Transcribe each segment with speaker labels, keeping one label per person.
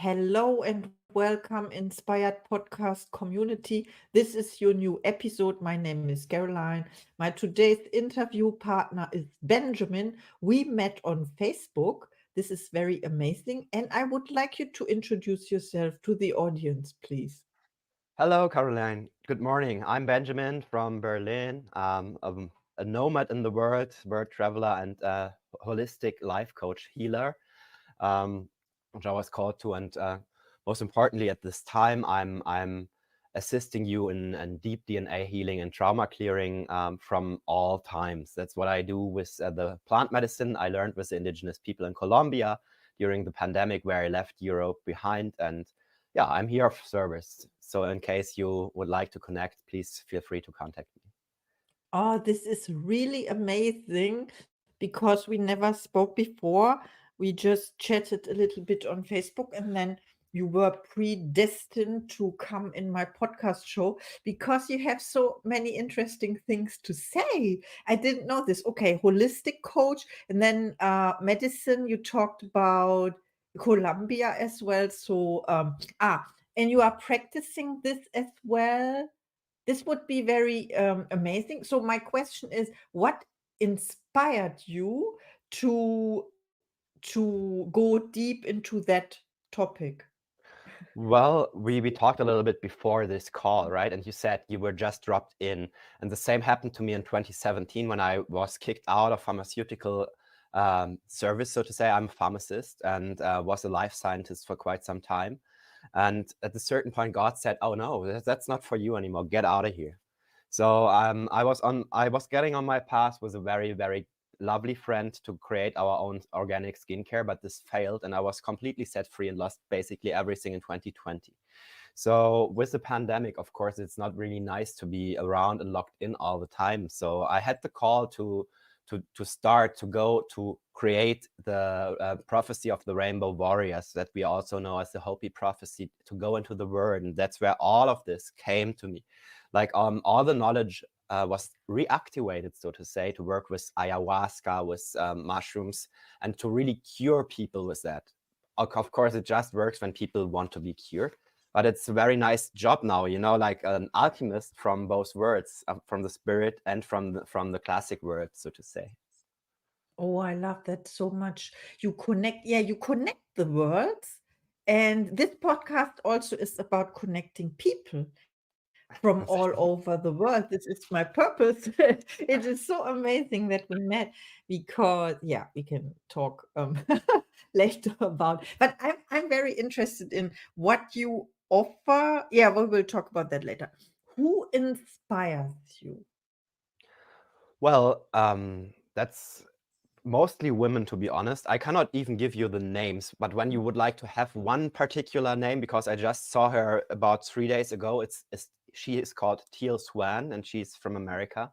Speaker 1: Hello and welcome, Inspired Podcast community. This is your new episode. My name is Caroline. My today's interview partner is Benjamin. We met on Facebook. This is very amazing. And I would like you to introduce yourself to the audience, please.
Speaker 2: Hello, Caroline. Good morning. I'm Benjamin from Berlin. A nomad in the world, bird traveler, and holistic life coach healer, um, which I was called to. And most importantly, at this time, I'm assisting you in deep DNA healing and trauma clearing from all times. That's what I do with the plant medicine I learned with the indigenous people in Colombia during the pandemic, where I left Europe behind. And yeah, I'm here of service. So in case you would like to connect, please feel free to contact me.
Speaker 1: Oh, this is really amazing because we never spoke before. We just chatted a little bit on Facebook, and then you were predestined to come in my podcast show because you have so many interesting things to say. I didn't know this. Okay, holistic coach, and then medicine. You talked about Colombia as well. So and you are practicing this as well. This would be very amazing. So my question is, what inspired you to go deep into that topic?
Speaker 2: Well, we talked a little bit before this call, right? And you said you were just dropped in. And the same happened to me in 2017 when I was kicked out of pharmaceutical service, so to say. I'm a pharmacist and was a life scientist for quite some time. And at a certain point, God said, "Oh no, that's not for you anymore. Get out of here." So I was getting on my path with a very, very lovely friend to create our own organic skincare, but this failed and I was completely set free and lost basically everything in 2020. So with the pandemic, of course, it's not really nice to be around and locked in all the time. So I had the call to start to go to create the prophecy of the rainbow warriors that we also know as the Hopi prophecy, to go into the word. And that's where all of this came to me. Like all the knowledge was reactivated, so to say, to work with ayahuasca, with mushrooms, and to really cure people with that. Of course, it just works when people want to be cured. But it's a very nice job now, like an alchemist from both worlds, from the spirit and from the classic world, so to say.
Speaker 1: Oh, I love that so much. You connect the worlds. And this podcast also is about connecting people from all over the world. This is my purpose. It is so amazing that we met because, yeah, we can talk later about. But I'm very interested in what you offer. Yeah, we will talk about that later. Who inspires you?
Speaker 2: Well, that's mostly women, to be honest. I cannot even give you the names, but when you would like to have one particular name, because I just saw her about 3 days ago, she is called Teal Swan, and she's from America,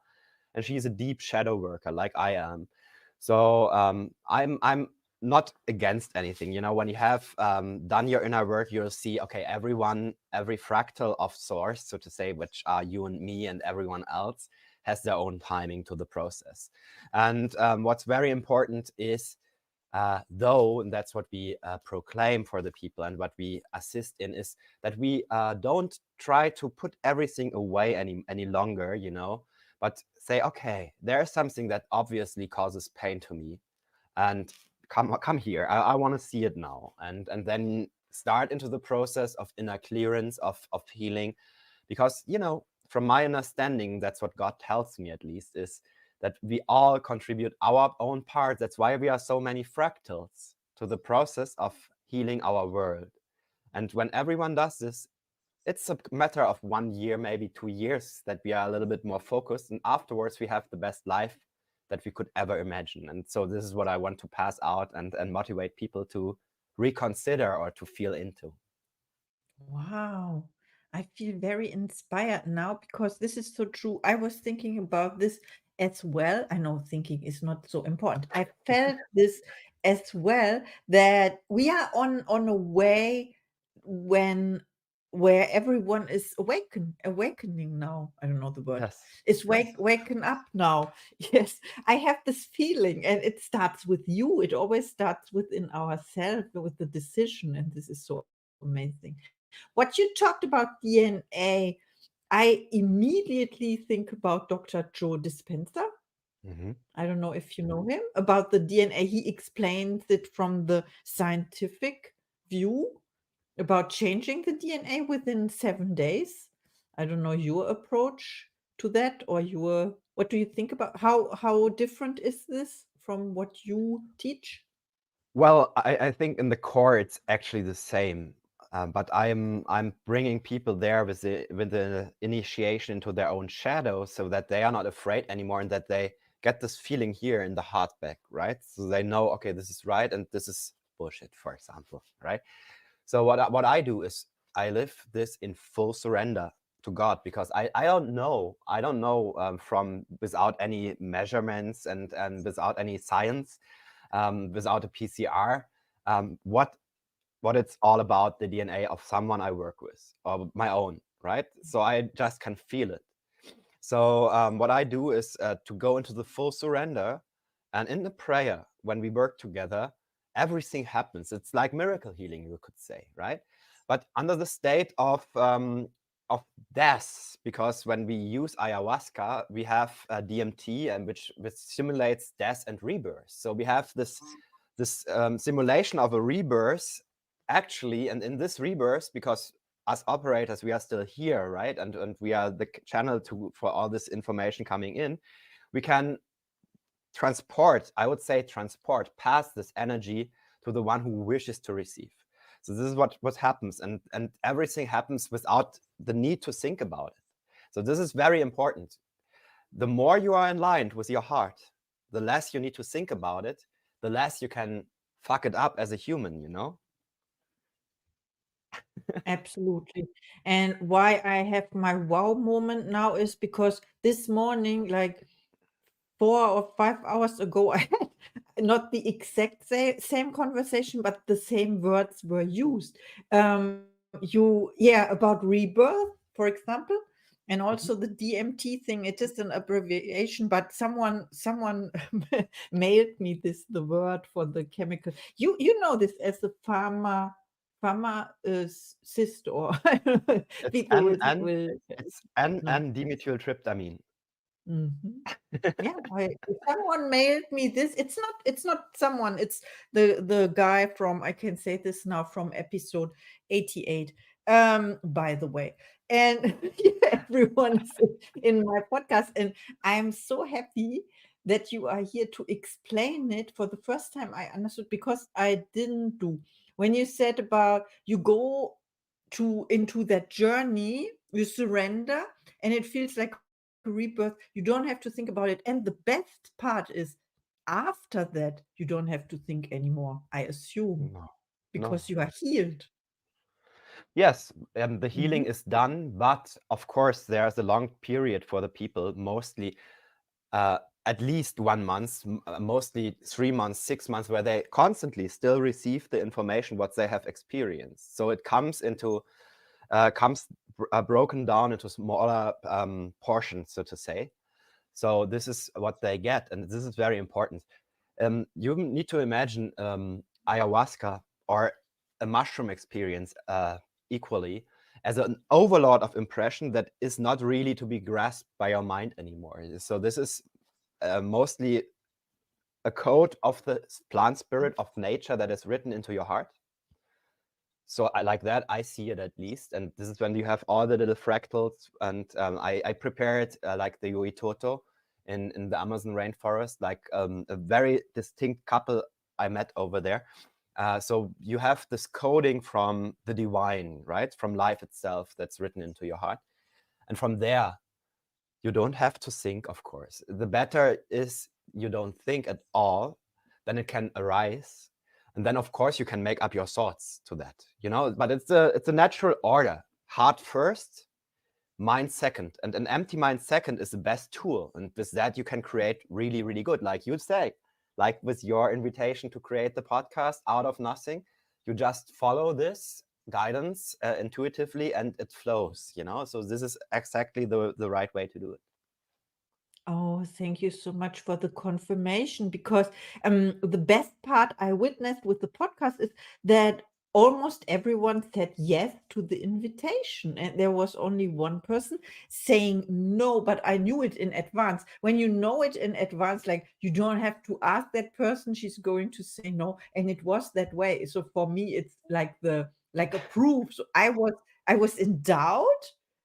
Speaker 2: and she's a deep shadow worker like I am. So I'm not against anything. When you have done your inner work, you'll see, okay, every fractal of source, so to say, which are you and me and everyone else, has their own timing to the process. And what's very important is, though, and that's what we proclaim for the people and what we assist in, is that we don't try to put everything away any longer, but say, okay, there's something that obviously causes pain to me, and come here. I want to see it now, and then start into the process of inner clearance, of healing, because from my understanding, that's what God tells me, at least, is that we all contribute our own part. That's why we are so many fractals to the process of healing our world. And when everyone does this, it's a matter of 1 year, maybe 2 years, that we are a little bit more focused. And afterwards, we have the best life that we could ever imagine. And so this is what I want to pass out and motivate people to reconsider or to feel into.
Speaker 1: Wow. I feel very inspired now because this is so true. I was thinking about this as well. I know thinking is not so important. I felt this as well, that we are on a way when where everyone is awakening now. I don't know the word.
Speaker 2: Yes.
Speaker 1: Is
Speaker 2: Yes.
Speaker 1: waken up now. Yes, I have this feeling, and it starts with you. It always starts within ourselves with the decision, and this is so amazing. What you talked about DNA, I immediately think about Dr. Joe Dispenza.
Speaker 2: Mhm.
Speaker 1: I don't know if you know him about the DNA. He explains it from the scientific view about changing the DNA within 7 days. I don't know your approach to that, or your, what do you think about how different is this from what you teach?
Speaker 2: Well, I think in the core it's actually the same, but I'm bringing people there with the initiation into their own shadow, so that they are not afraid anymore, and that they get this feeling here in the heart back, right? So they know, okay, this is right and this is bullshit, for example, right? So what I do is I live this in full surrender to God, because I don't know from without any measurements and without any science, without a PCR, what it's all about, the DNA of someone I work with or my own, right? So I just can feel it. So what I do is to go into the full surrender, and in the prayer, when we work together, everything happens. It's like miracle healing, you could say, right? But under the state of death, because when we use ayahuasca, we have DMT, and which simulates death and rebirth. So we have this simulation of a rebirth, actually, and in this rebirth, because us operators, we are still here, right? And we are the channel for all this information coming in. We can transport, I would say transport past this energy to the one who wishes to receive. So this is what happens, and everything happens without the need to think about it. So this is very important. The more you are aligned with your heart, the less you need to think about it, the less you can fuck it up as a human, you know?
Speaker 1: Absolutely. And why I have my wow moment now is because this morning, like 4 or 5 hours ago, I had not the exact same conversation, but the same words were used. About rebirth, for example, and also
Speaker 2: Mhm.
Speaker 1: the DMT thing. It is an abbreviation, but someone mailed me this, the word for the chemical. You know this as a pharmacist, or
Speaker 2: It's
Speaker 1: people will know.
Speaker 2: N dimethyltryptamine.
Speaker 1: Mhm. Yeah, someone mailed me this. It's not someone, it's the guy from, I can say this now, from episode 88, by the way. And yeah, everyone is in my podcast, and I am so happy that you are here to explain it. For the first time I understood, because I didn't do. When you said about you go into that journey, you surrender, and it feels like a rebirth. You don't have to think about it. And the best part is, after that, you don't have to think anymore, I assume,
Speaker 2: No,
Speaker 1: because
Speaker 2: no.
Speaker 1: you are healed.
Speaker 2: Yes, the healing
Speaker 1: Mhm.
Speaker 2: is done, but of course there's a long period for the people, mostly uh, at least 1 month, mostly 3 months, 6 months, where they constantly still receive the information what they have experienced. So it comes broken down into smaller portions, so to say. So this is what they get, and this is very important. You need to imagine ayahuasca or a mushroom experience equally as an overload of impression that is not really to be grasped by your mind anymore. So this is mostly a code of the plant spirit of nature that is written into your heart. So I like that. I see it, at least, and this is when you have all the little fractals. And I prepared like the Yui Toto in the Amazon rainforest, like a very distinct couple I met over there. So you have this coding from the divine, right, from life itself, that's written into your heart, and from there you don't have to think. Of course, the better is you don't think at all, then it can arise, and then of course you can make up your thoughts to that, you know. But it's a natural order: heart first, mind second. And an empty mind second is the best tool, and with that you can create really, really good, like you say, like with your invitation to create the podcast out of nothing. You just follow this guidance intuitively, and it flows, you know. So this is exactly the right way to do it.
Speaker 1: Oh, thank you so much for the confirmation, because the best part I witnessed with the podcast is that almost everyone said yes to the invitation, and there was only one person saying no, but I knew it in advance. When you know it in advance, like, you don't have to ask that person, she's going to say no, and it was that way. So for me, it's like a proof. So I was in doubt,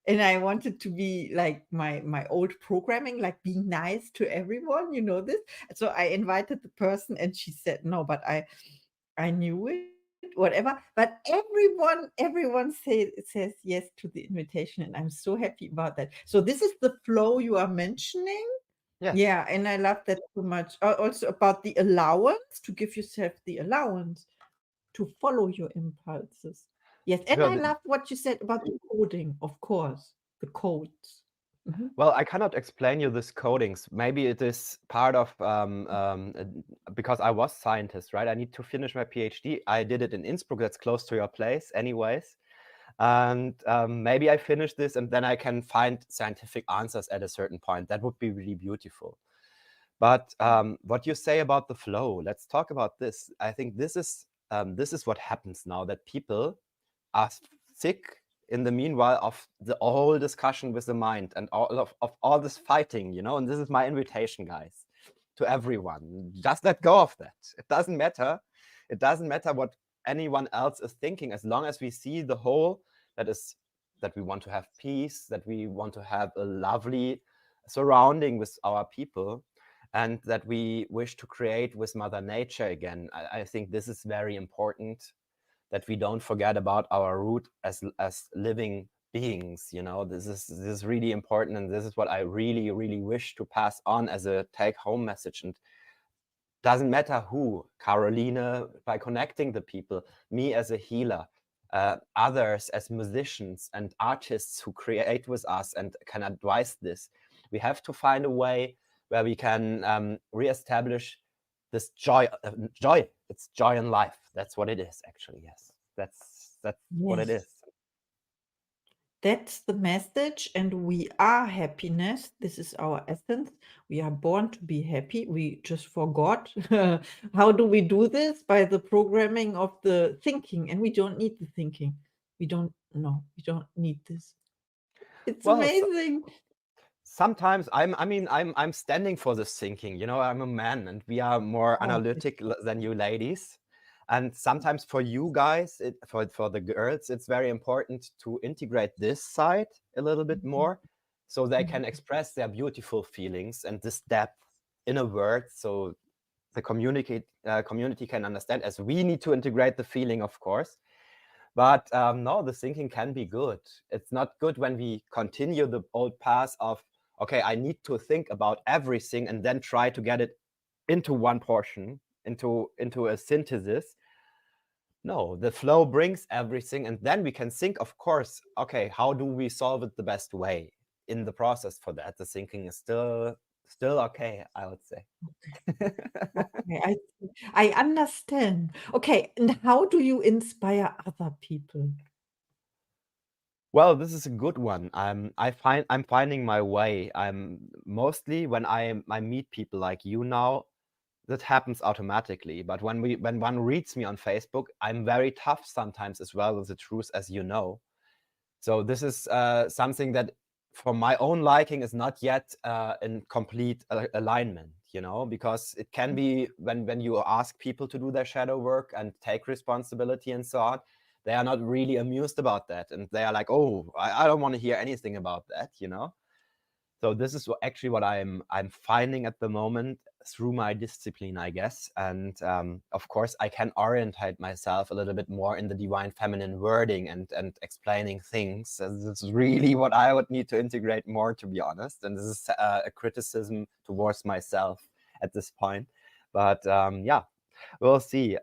Speaker 1: and I wanted to be like my old programming, like being nice to everyone, this. So I invited the person, and she said no, but I knew it, whatever. But everyone says yes to the invitation, and I'm so happy about that. So this is the flow you are mentioning.
Speaker 2: Yes.
Speaker 1: Yeah, and I love that so much. Also about the allowance, to give yourself the allowance to follow your impulses. Yes, and I
Speaker 2: Well,
Speaker 1: love what you said about the coding, of course, the codes. Mhm.
Speaker 2: well, I cannot explain you this codings. Maybe it is part of because I was scientist, right? I need to finish my PhD. I did it in Innsbruck. That's close to your place, anyways. And maybe I finish this, and then I can find scientific answers at a certain point. That would be really beautiful. But what you say about the flow, let's talk about this. I think this is what happens now, that people are sick in the meanwhile of the whole discussion with the mind and all of all this fighting, and this is my invitation, guys, to everyone. Just let go of that. It doesn't matter. It doesn't matter what anyone else is thinking, as long as we see the whole, that we want to have peace, that we want to have a lovely surrounding with our people, and that we wish to create with Mother Nature again. I think this is very important, that we don't forget about our root as living beings. This is really important, and this is what I really, really wish to pass on as a take-home message. And doesn't matter who, Caroline by connecting the people, me as a healer, others as musicians and artists who create with us and can advise this. We have to find a way where we can reestablish this joy. It's joy in life. That's what it is, actually. Yes, that's what it
Speaker 1: Yes.
Speaker 2: is.
Speaker 1: That's the message, and we are happiness. This is our essence. We are born to be happy. We just forgot. How do we do this? By the programming of the thinking, and we don't need the thinking. We don't know. We don't need this. It's
Speaker 2: Well,
Speaker 1: amazing.
Speaker 2: sometimes I'm standing for this thinking. I'm a man, and we are more
Speaker 1: Oh,
Speaker 2: analytic than you ladies. And sometimes for you guys, for the girls, it's very important to integrate this side a little bit more, so they can express their beautiful feelings and this depth in a word, so the community can understand, as we need to integrate the feeling, of course. But no, the thinking can be good. It's not good when we continue the old path of, okay, I need to think about everything and then try to get it into one portion, into a synthesis. No, the flow brings everything, and then we can think, of course, okay, how do we solve it the best way? In the process for that, the thinking is still okay, I would say.
Speaker 1: okay. I understand. Okay, and how do you inspire other people?
Speaker 2: Well, this is a good one. I'm finding my way. I'm mostly when I meet people like you now, that happens automatically. But when one reads me on Facebook, I'm very tough sometimes as well with the truth, as you know. So this is something that, for my own liking, is not yet in complete alignment, because it can be when you ask people to do their shadow work and take responsibility and so on, they are not really amused about that, and they are like, oh, I don't want to hear anything about that. So this is actually what I'm finding at the moment through my discipline, I guess. And of course, I can orientate myself a little bit more in the divine feminine wording and explaining things. And this is really what I would need to integrate more, to be honest. And this is a criticism towards myself at this point. But yeah, we'll see.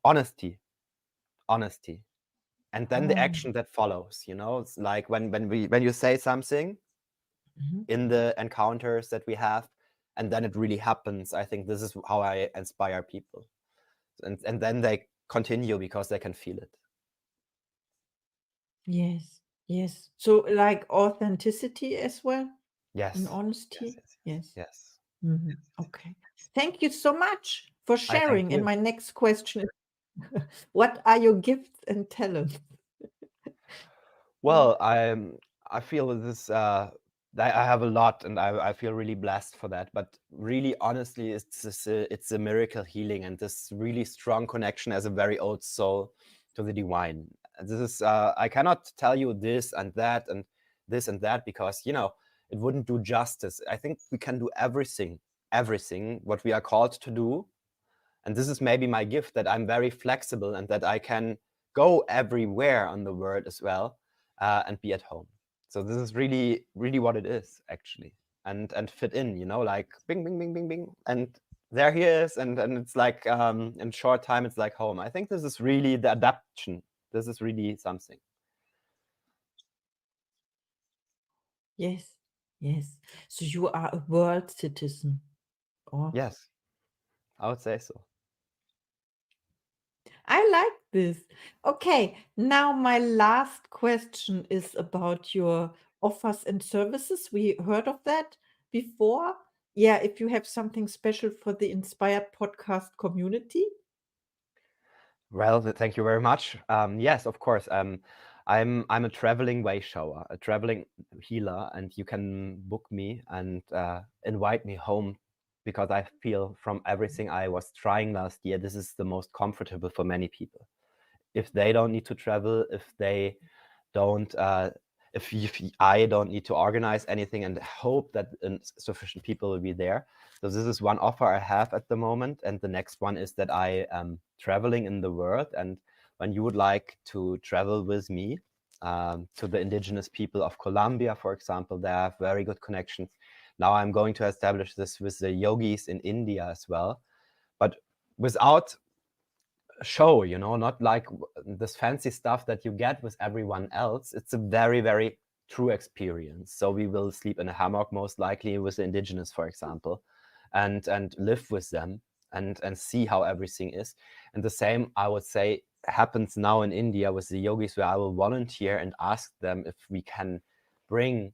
Speaker 2: Honesty, honesty. And then the
Speaker 1: Oh,
Speaker 2: action that follows, it's like when you say something
Speaker 1: mhm.
Speaker 2: in the encounters that we have, and then it really happens. I think this is how I inspire people, and then they continue because they can feel it.
Speaker 1: Yes, yes. So like authenticity as well, and
Speaker 2: Yes, yes,
Speaker 1: honesty.
Speaker 2: yes, yes,
Speaker 1: Yes.
Speaker 2: yes.
Speaker 1: Mhm. Okay. Thank you so much for
Speaker 2: I thank
Speaker 1: sharing. And
Speaker 2: you.
Speaker 1: my next question is, What are your gifts and talents?
Speaker 2: Well, I feel this I have a lot, and I feel really blessed for that. But really, honestly, it's a miracle healing, and this really strong connection as a very old soul to the divine. This is I cannot tell you this and that and this and that, because it wouldn't do justice. I think we can do everything what we are called to do. And this is maybe my gift, that I'm very flexible and that I can go everywhere on the world as well, and be at home. So this is really, really what it is, actually. And fit in, like bing, bing, bing, bing, bing. And there he is. And it's like, in short time, it's like home. I think this is really the adaptation. This is really something.
Speaker 1: Yes, yes. So you are a world citizen. Oh,
Speaker 2: Yes, I would say so.
Speaker 1: I like this. Okay, now my last question is about your offers and services. We heard of that before. Yeah, if you have something special for the Inspired Podcast community.
Speaker 2: Well, thank you very much. Yes, of course. I'm a traveling way shower, a traveling healer, and you can book me and invite me home, because I feel from everything I was trying last year, this is the most comfortable for many people. If they don't need to travel, if they don't, if I don't need to organize anything, and hope that sufficient people will be there. So this is one offer I have at the moment. And the next one is that I am traveling in the world. And when you would like to travel with me to the indigenous people of Colombia, for example, they have very good connections. Now I'm going to establish this with the yogis in India as well, but without show, not like this fancy stuff that you get with everyone else. It's a very, very true experience. So we will sleep in a hammock, most likely with the indigenous, for example, and live with them and see how everything is. And the same, I would say, happens now in India with the yogis, where I will volunteer and ask them if we can bring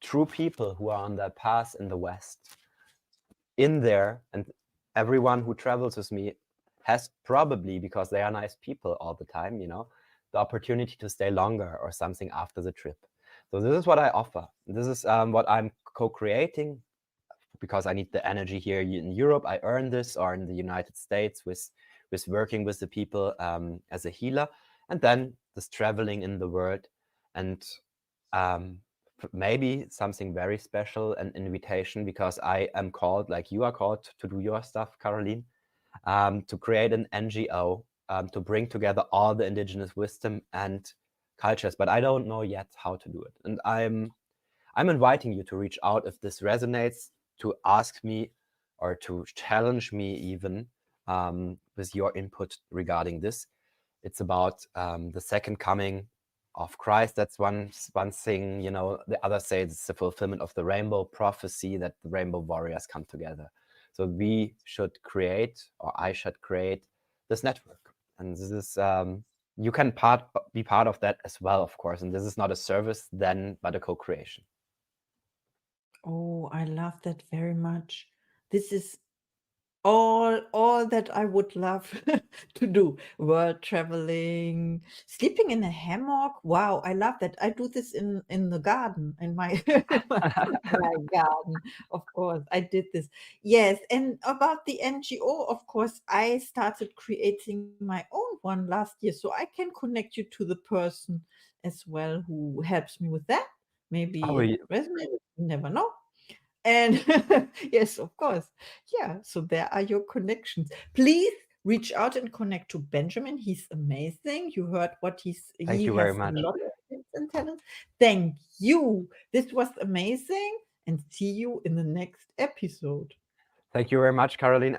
Speaker 2: true people who are on their path in the West in there. And everyone who travels with me has, probably because they are nice people all the time, the opportunity to stay longer or something after the trip. So this is what I offer. This is what I'm co-creating, because I need the energy here in Europe. I earn this, or in the United States with working with the people as a healer, and then this traveling in the world. And maybe something very special, an invitation, because I am called, like you are called, to do your stuff, Caroline, to create an NGO, to bring together all the indigenous wisdom and cultures. But I don't know yet how to do it. And I'm inviting you to reach out if this resonates, to ask me or to challenge me even with your input regarding this. It's about the second coming of Christ. That's one thing. The other say it's the fulfillment of the rainbow prophecy, that the rainbow warriors come together. So we should create, or I should create, this network. And this is you can be part of that as well, of course. And this is not a service then, but a co-creation.
Speaker 1: Oh, I love that very much. This is all that I would love to do. World traveling, sleeping in a hammock. Wow, I love that. I do this in the garden, in my my garden. Of course, I did this. Yes, and about the NGO, of course, I started creating my own one last year, so I can connect you to the person as well who helps me with that. Maybe
Speaker 2: Oh,
Speaker 1: it resonates. You never know. And yes, of course. Yeah, so there are your connections. Please reach out and connect to Benjamin. He's amazing. You heard what
Speaker 2: thank
Speaker 1: he
Speaker 2: you very
Speaker 1: has a
Speaker 2: much.
Speaker 1: lot of gifts and talents. Thank you. This was amazing, and see you in the next episode.
Speaker 2: Thank you very much, Caroline.